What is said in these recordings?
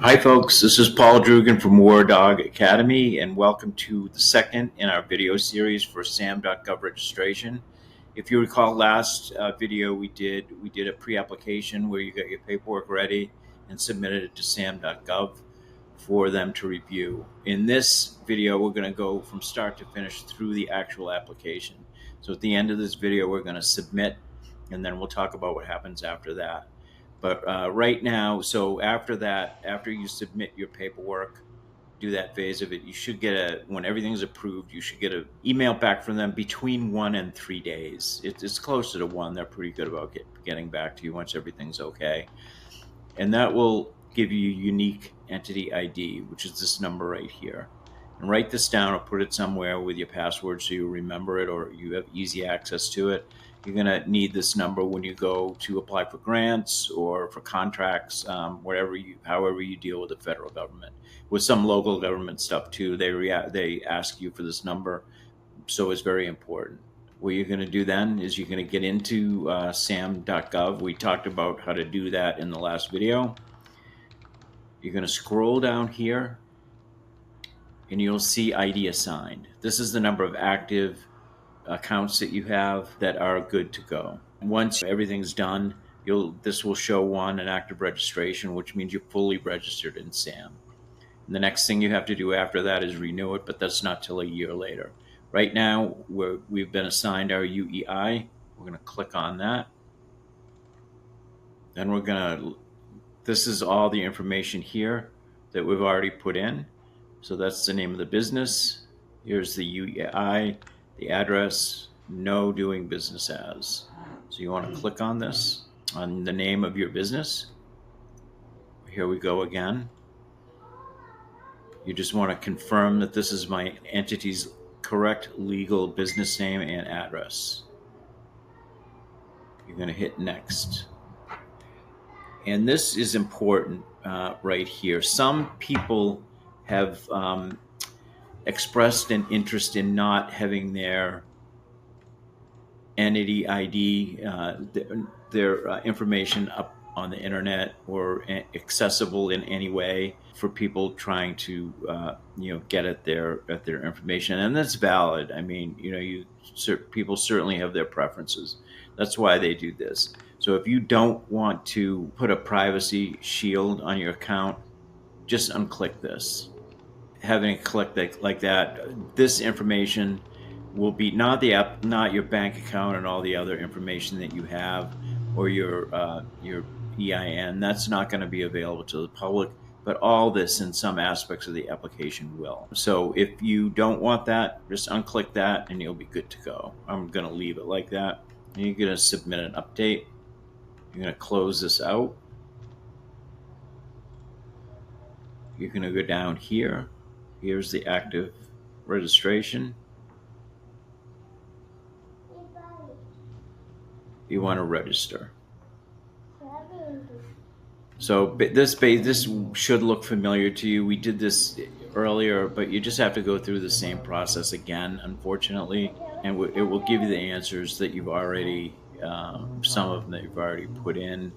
Hi folks, this is Paul Drugan from War Dog Academy, and welcome to the second in our video series for SAM.gov registration. If you recall, last video we did a pre-application where you got your paperwork ready and submitted it to SAM.gov for them to review. In this video, we're going to go from start to finish through the actual application. So at the end of this video, we're going to submit, and then we'll talk about what happens after that. But right now, so after that, after you submit your paperwork, do that phase of it, you should get when everything's approved, you should get an email back from them between 1 and 3 days. It's closer to 1. They're pretty good about getting back to you once everything's okay. And that will give you unique entity ID, which is this number right here. And write this down or put it somewhere with your password so you remember it or you have easy access to it. You're going to need this number when you go to apply for grants or for contracts, however you deal with the federal government. With some local government stuff too, they ask you for this number, so it's very important. What you're going to do then is you're going to get into SAM.gov. We talked about how to do that in the last video. You're going to scroll down here, and you'll see ID assigned. This is the number of active accounts that you have that are good to go. Once everything's done, this will show an active registration, which means you're fully registered in SAM. And the next thing you have to do after that is renew it, but that's not till a year later. Right now, we've been assigned our UEI. We're going to click on that. Then this is all the information here that we've already put in. So that's the name of the business. Here's the UEI, the address, no doing business as. So you want to click on this, on the name of your business. Here we go again. You just want to confirm that this is my entity's correct legal business name and address. You're going to hit next. And this is important right here. Some people have expressed an interest in not having their entity ID, their information up on the internet or accessible in any way for people trying to get at their information, and that's valid. I mean, people certainly have their preferences. That's why they do this. So if you don't want to put a privacy shield on your account, just unclick this. Having it clicked like that, this information will be not your bank account and all the other information that you have, or your EIN. That's not going to be available to the public, but all this in some aspects of the application will. So if you don't want that, just unclick that and you'll be good to go. I'm going to leave it like that. And you're going to submit an update. You're going to close this out. You're going to go down here. Here's the active registration. You want to register. So this should look familiar to you. We did this earlier, but you just have to go through the same process again, unfortunately, and it will give you the answers that you've already, some of them that you've already put in,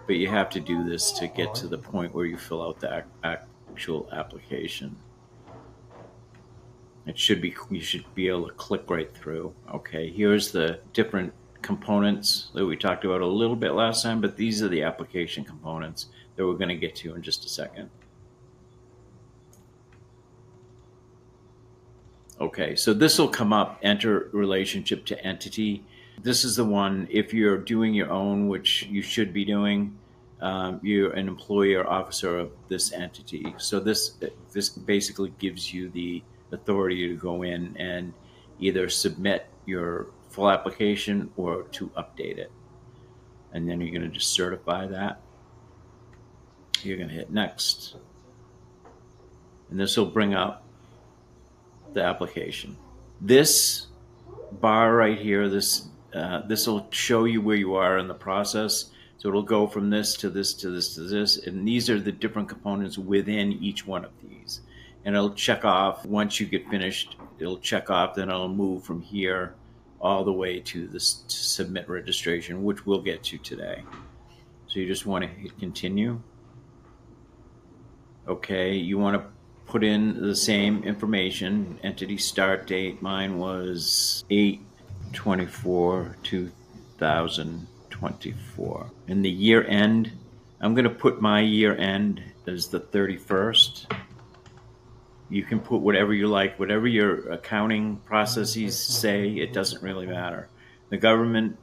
but you have to do this to get to the point where you fill out the actual application. You should be able to click right through. Okay, here's the different components that we talked about a little bit last time, but these are the application components that we're going to get to in just a second. Okay, so this will come up, enter relationship to entity. This is the one, if you're doing your own, which you should be doing, you're an employee or officer of this entity. So this basically gives you the authority to go in and either submit your full application or to update it. And then you're going to just certify that. You're going to hit next. And this will bring up the application. This bar right here, this will show you where you are in the process. So it'll go from this to this to this to this. And these are the different components within each one of these. And it'll check off once you get finished. It'll check off, then it'll move from here all the way to this to submit registration, which we'll get to today. So you just want to hit continue. Okay, you want to put in the same information. Entity start date, mine was 8/24/2024. And the year end, I'm going to put my year end as the 31st. You can put whatever you like, whatever your accounting processes say, it doesn't really matter. The government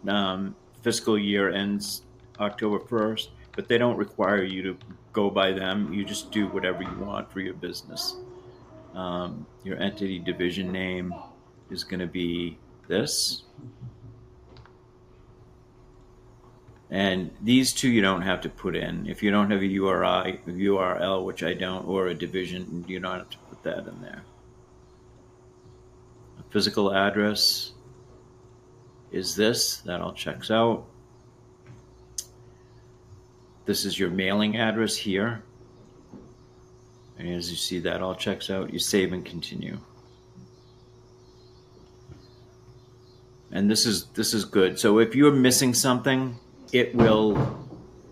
fiscal year ends October 1st, but they don't require you to go by them. You just do whatever you want for your business. Your entity division name is going to be this. And these two you don't have to put in. If you don't have a URL, which I don't, or a division, you don't have to put that in there. A physical address is this. That all checks out. This is your mailing address here. And as you see, that all checks out. You save and continue. And this is good. So if you're missing something, it will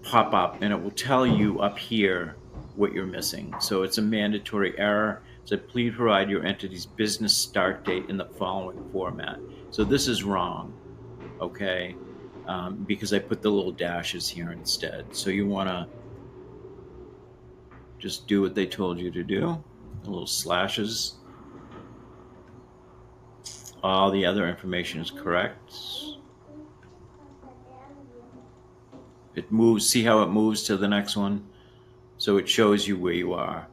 pop up and it will tell you up here what you're missing. So it's a mandatory error. So please provide your entity's business start date in the following format. So this is wrong, okay? Because I put the little dashes here instead. So you want to just do what they told you to do. The little slashes. All the other information is correct. It moves, see how it moves to the next one? So it shows you where you are.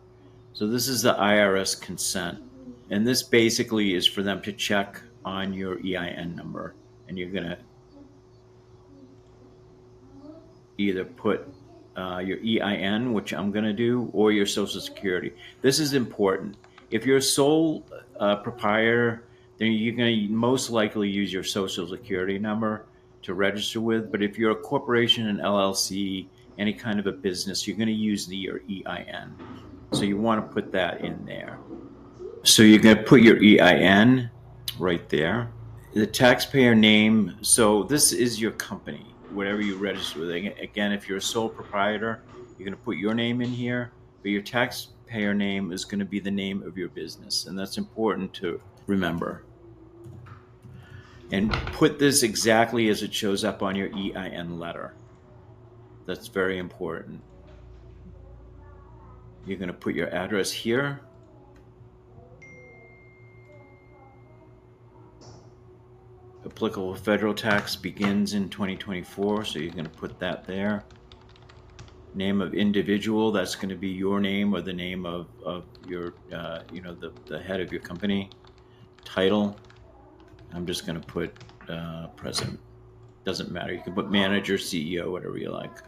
So this is the IRS consent. And this basically is for them to check on your EIN number. And you're going to either put your EIN, which I'm going to do, or your Social Security. This is important. If you're a sole proprietor, then you're going to most likely use your Social Security number to register with. But if you're a corporation, an LLC, any kind of a business, you're going to use your EIN. So you want to put that in there. So you're going to put your EIN right there. The taxpayer name, so this is your company, whatever you register with. Again, if you're a sole proprietor, you're going to put your name in here, but your taxpayer name is going to be the name of your business, and that's important to remember. And put this exactly as it shows up on your EIN letter. That's very important. You're going to put your address here. Applicable federal tax begins in 2024, so you're going to put that there. Name of individual, that's going to be your name or the name of your, the head of your company. Title, I'm just going to put president. Doesn't matter. You can put manager, CEO, whatever you like.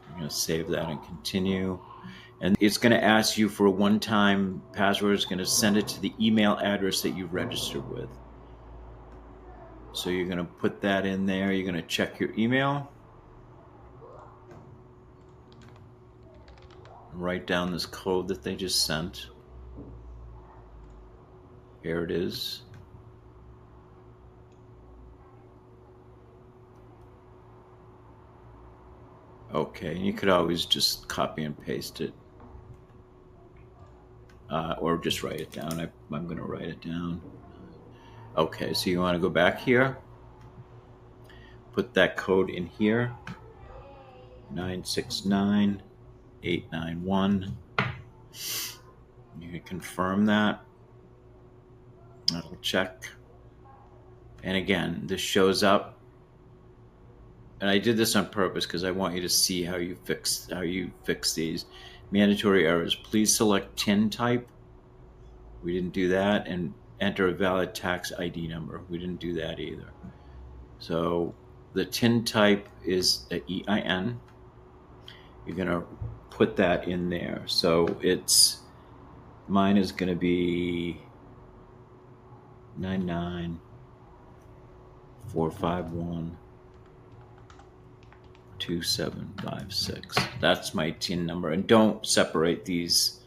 I'm going to save that and continue. And it's going to ask you for a one-time password. It's going to send it to the email address that you've registered with. So you're going to put that in there. You're going to check your email. Write down this code that they just sent. Here it is. Okay, you could always just copy and paste it. Or just write it down. I'm going to write it down. Okay, so you want to go back here. Put that code in here. 969891. You can confirm that. That'll check. And again, this shows up. And I did this on purpose because I want you to see how you fix these mandatory errors. Please select TIN type. We didn't do that. And enter a valid tax ID number. We didn't do that either. So the TIN type is an EIN. You're going to put that in there. So mine is going to be 99451 2756. That's my TIN number. And don't separate these.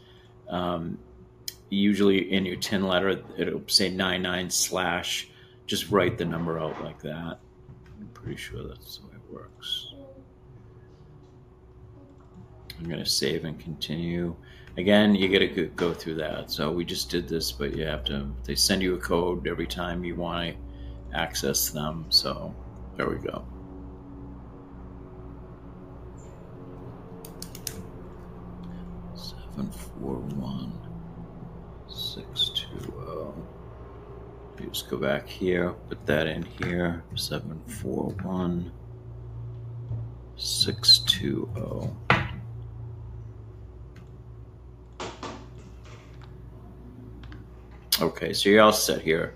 Usually in your TIN letter, it'll say 99 /. Just write the number out like that. I'm pretty sure that's the way it works. I'm going to save and continue. Again, you got to go through that. So we just did this, but you have to, they send you a code every time you want to access them. So there we go. Seven, 4, 1, 6, 2, 0. You just go back here, put that in here. 7, 4, 1, 6, 2, 0. Okay, so you're all set here.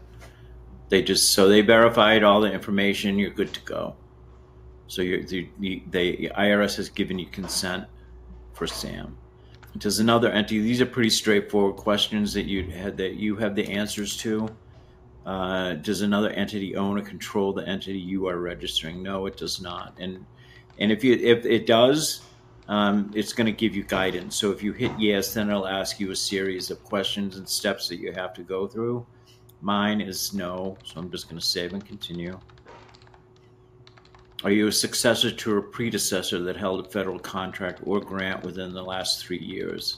They verified all the information. You're good to go. So the IRS has given you consent for SAM. Does another entity? These are pretty straightforward questions that you have the answers to. Does another entity own or control the entity you are registering? No, it does not. And if it does, it's going to give you guidance. So if you hit yes, then it'll ask you a series of questions and steps that you have to go through. Mine is no, so I'm just going to save and continue. Are you a successor to a predecessor that held a federal contract or grant within the last 3 years?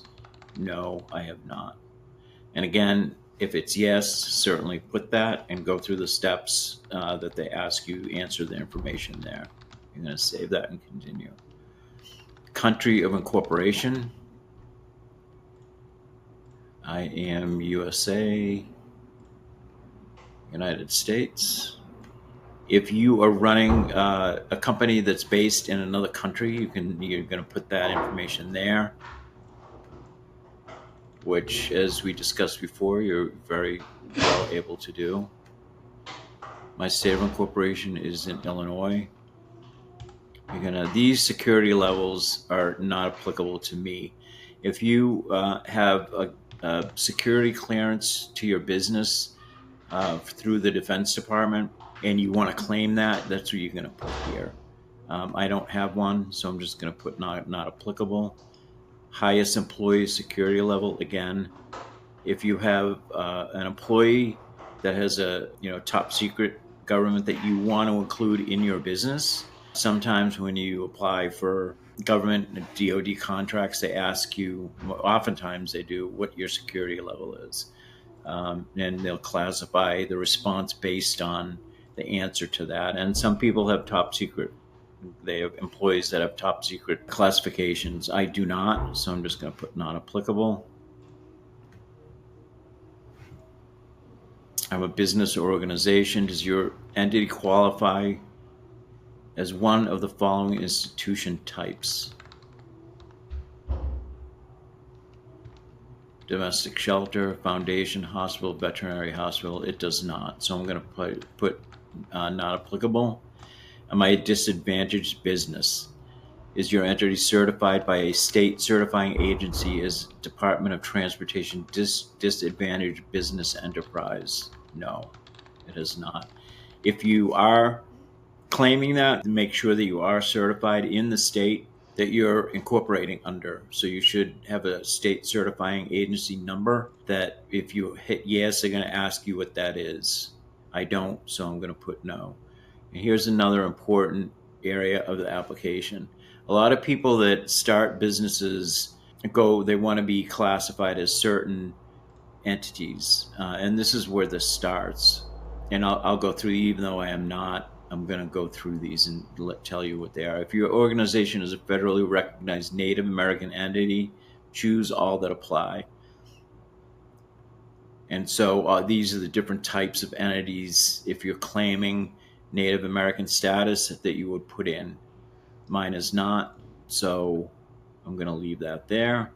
No, I have not. And again, if it's yes, certainly put that and go through the steps that they ask you, answer the information there. You're going to save that and continue. Country of incorporation. I am USA, United States. If you are running a company that's based in another country, you're going to put that information there, which, as we discussed before, you're very well able to do. My state of incorporation is in Illinois. These security levels are not applicable to me. If you have a security clearance to your business through the Defense Department, and you want to claim that, that's what you're going to put here. I don't have one, so I'm just going to put not applicable. Highest employee security level, again, if you have an employee that has a top secret government that you want to include in your business, sometimes when you apply for government and DoD contracts, they ask you, oftentimes they do, what your security level is. And they'll classify the response based on the answer to that. And some people have top secret. They have employees that have top secret classifications. I do not, so I'm just going to put not applicable. I'm a business or organization. Does your entity qualify as one of the following institution types? Domestic shelter, foundation, hospital, veterinary hospital. It does not. So I'm going to put not applicable. Am I a disadvantaged business? Is your entity certified by a state certifying agency as Department of Transportation disadvantaged business enterprise? No, it is not. If you are claiming that, make sure that you are certified in the state that you're incorporating under. So you should have a state certifying agency number that if you hit yes, they're going to ask you what that is. I don't, so I'm going to put no. And here's another important area of the application. A lot of people that start businesses they want to be classified as certain entities. And this is where this starts. And I'll go through, even though I am not, I'm going to go through these and tell you what they are. If your organization is a federally recognized Native American entity, choose all that apply. And so these are the different types of entities, if you're claiming Native American status, that you would put in. Mine is not, so I'm going to leave that there.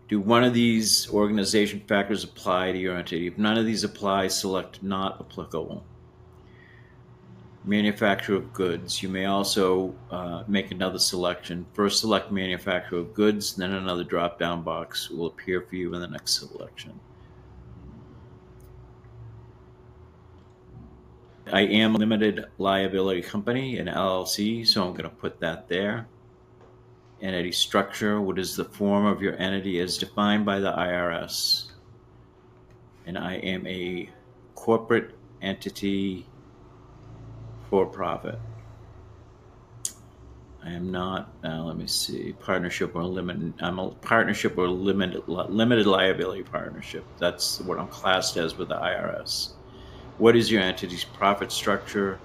Do one of these organization factors apply to your entity? If none of these apply, select not applicable. Manufacturer of goods. You may also make another selection. First select manufacturer of goods, then another drop-down box will appear for you in the next selection. I am a limited liability company, an LLC, so I'm going to put that there. Entity structure, what is the form of your entity as defined by the IRS? And I am a corporate entity for profit. I am not. Let me see. Partnership or limited. I'm a partnership or limited liability partnership. That's what I'm classed as with the IRS. What is your entity's profit structure?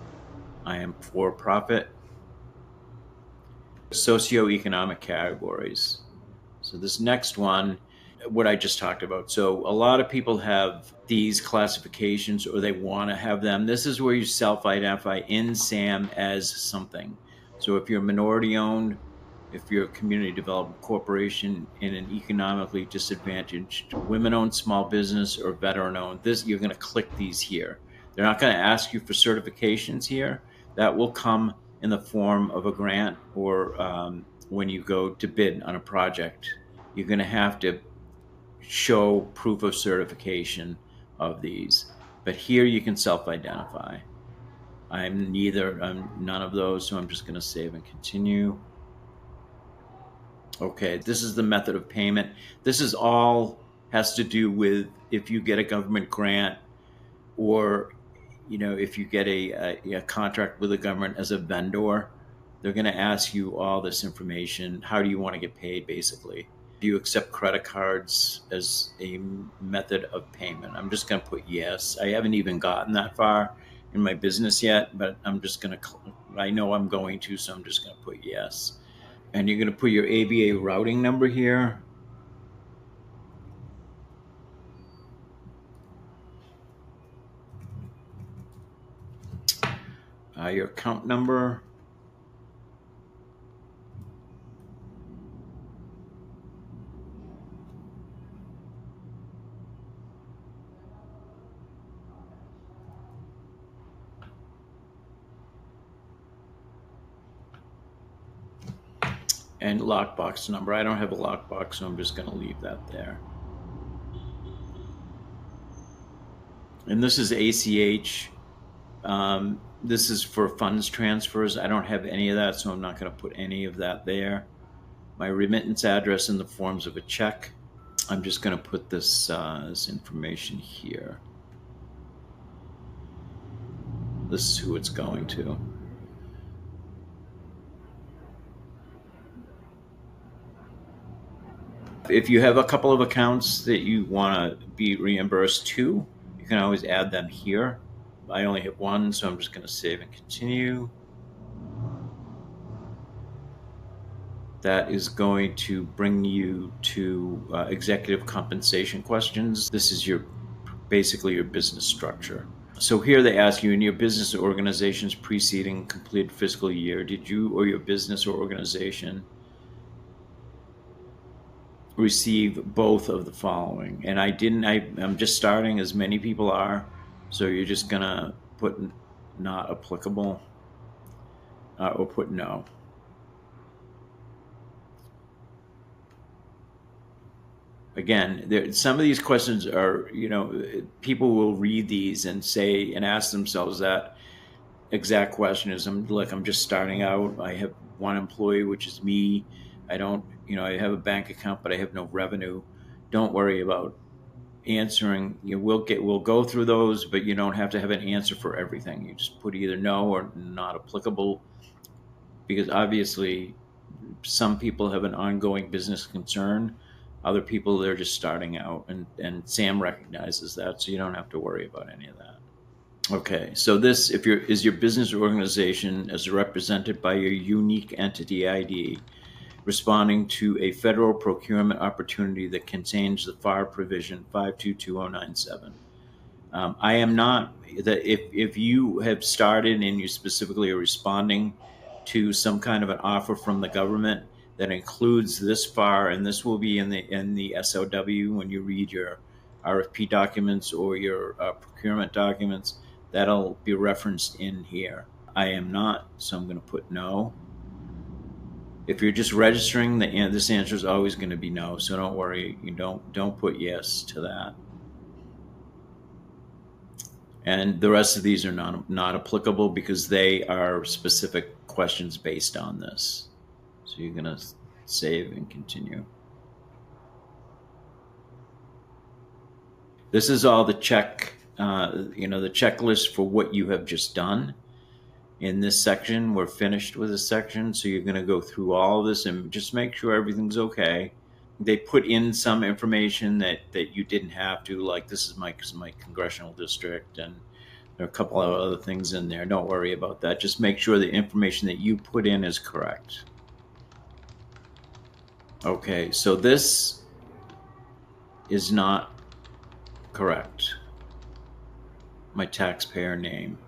I am for profit. Socioeconomic categories. So this next one, what I just talked about. So a lot of people have these classifications or they want to have them. This is where you self-identify in SAM as something. So if you're minority owned, if you're a community development corporation in an economically disadvantaged women-owned small business or veteran-owned, this you're going to click these here. They're not going to ask you for certifications here. That will come in the form of a grant or when you go to bid on a project. You're going to have to show proof of certification of these. But here you can self-identify. I'm none of those, so I'm just going to save and continue. Okay, this is the method of payment. This is all has to do with if you get a government grant or if you get a contract with the government as a vendor, they're going to ask you all this information. How do you want to get paid, basically? Do you accept credit cards as a method of payment? I'm just going to put yes. I haven't even gotten that far in my business yet, but I'm just going to, I know I'm going to, so I'm just going to put yes. And you're going to put your ABA routing number here. Your account number. And lockbox number. I don't have a lockbox, so I'm just going to leave that there. And this is ACH. This is for funds transfers. I don't have any of that, so I'm not going to put any of that there. My remittance address in the forms of a check. I'm just going to put this information here. This is who it's going to. If you have a couple of accounts that you want to be reimbursed to, you can always add them here. I only have one, so I'm just going to save and continue. That is going to bring you to executive compensation questions. This is basically your business structure. So here they ask you, in your business or organization's preceding completed fiscal year, did you or your business or organization receive both of the following? And I didn't. I'm just starting, as many people are, so you're just gonna put not applicable or put no. Again, some of these questions are, people will read these and say and ask themselves that exact question. I'm just starting out. I have one employee, which is me. I don't, I have a bank account, but I have no revenue. Don't worry about answering. We'll go through those, but you don't have to have an answer for everything. You just put either no or not applicable, because obviously some people have an ongoing business concern. Other people, they're just starting out, and SAM recognizes that, so you don't have to worry about any of that. Okay, so this, is your business organization as represented by your unique entity ID, responding to a federal procurement opportunity that contains the FAR provision 522097. I am not. If you have started and you specifically are responding to some kind of an offer from the government that includes this FAR, and this will be in the SOW when you read your RFP documents or your procurement documents, that'll be referenced in here. I am not, so I'm going to put no. If you're just registering, this answer is always going to be no, so don't worry. You don't put yes to that. And the rest of these are not applicable because they are specific questions based on this. So you're going to save and continue. This is all the the checklist for what you have just done. in this section. We're finished with this section, so you're going to go through all of this and just make sure everything's okay. They put in some information that you didn't have to, like this is my congressional district, and there are a couple of other things in there. Don't worry about that. Just make sure the information that you put in is correct. Okay, so this is not correct. My taxpayer name.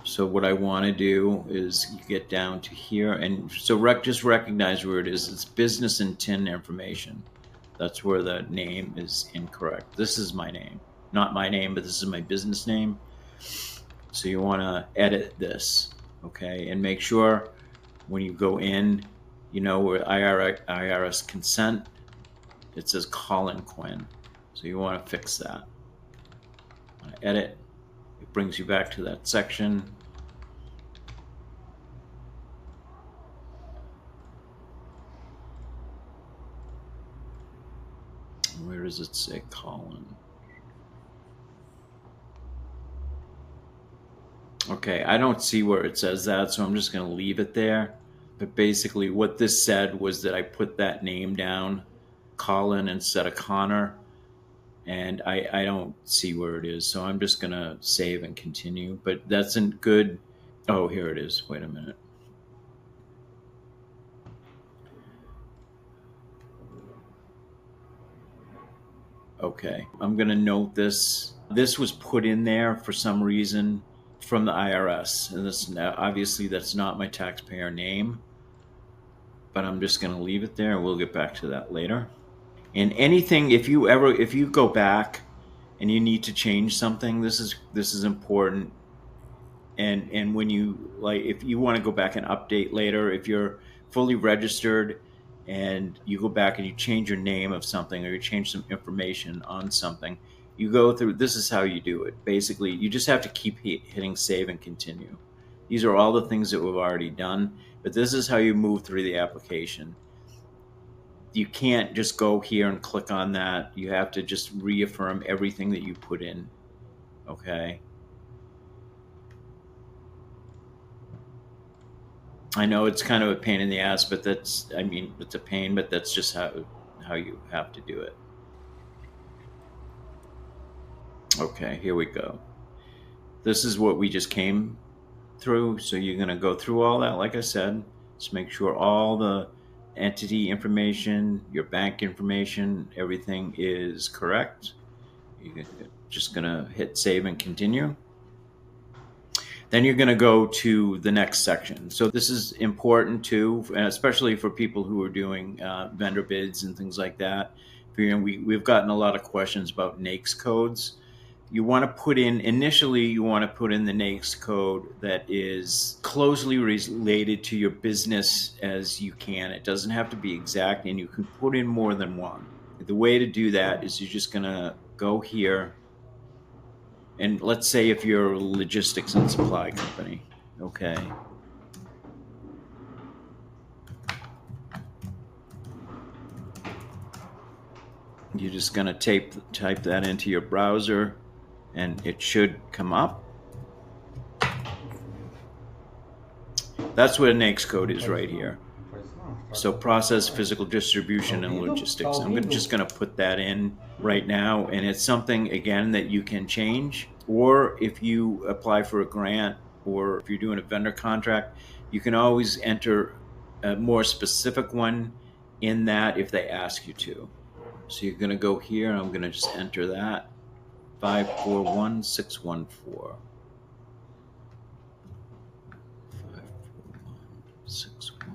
So what I want to do is get down to here, and so just recognize where it is. It's business and TIN information. That's where the name is incorrect. This is my name, not my name, but this is my business name. So you want to edit this, okay, and make sure when you go in, you know where IRS consent, it says Colin Quinn. So you want to fix that. Edit. It brings you back to that section. Where does it say Colin? Okay, I don't see where it says that, so I'm just going to leave it there. But basically what this said was that I put that name down, Colin instead of Connor, and I don't see where it is, so I'm just going to save and continue. But that's not good. Oh, here it is. Wait a minute. Okay, I'm going to note this. This was put in there for some reason from the IRS, and this, obviously that's not my taxpayer name, but I'm just going to leave it there, and we'll get back to that later. And anything, if you go back and you need to change something, this is important. And when you, like, if you want to go back and update later, if you're fully registered and you go back and you change your name of something, or you change some information on something, you go through, this is how you do it. Basically, you just have to keep hitting save and continue. These are all the things that we've already done, but this is how you move through the application. You can't just go here and click on that. You have to just reaffirm everything that you put in. Okay. I know it's kind of a pain in the ass, but it's a pain, but that's just how you have to do it. Okay, here we go. This is what we just came through. So you're going to go through all that, like I said. Just make sure all the entity information, your bank information, everything is correct. You're just going to hit save and continue. Then you're going to go to the next section. So this is important too, especially for people who are doing vendor bids and things like that. We've gotten a lot of questions about NAICS codes. You want to put in, initially, you want to put in the NAICS code that is closely related to your business as you can. It doesn't have to be exact, and you can put in more than one. The way to do that is you're just going to go here. And let's say if you're a logistics and supply company, okay. You're just going to type that into your browser, and it should come up. That's what a NAICS code is right here. So process, physical distribution, and logistics. I'm just going to put that in right now, and it's something, again, that you can change. Or if you apply for a grant, or if you're doing a vendor contract, you can always enter a more specific one in that if they ask you to. So you're going to go here, and I'm going to just enter that, 541614. 541614.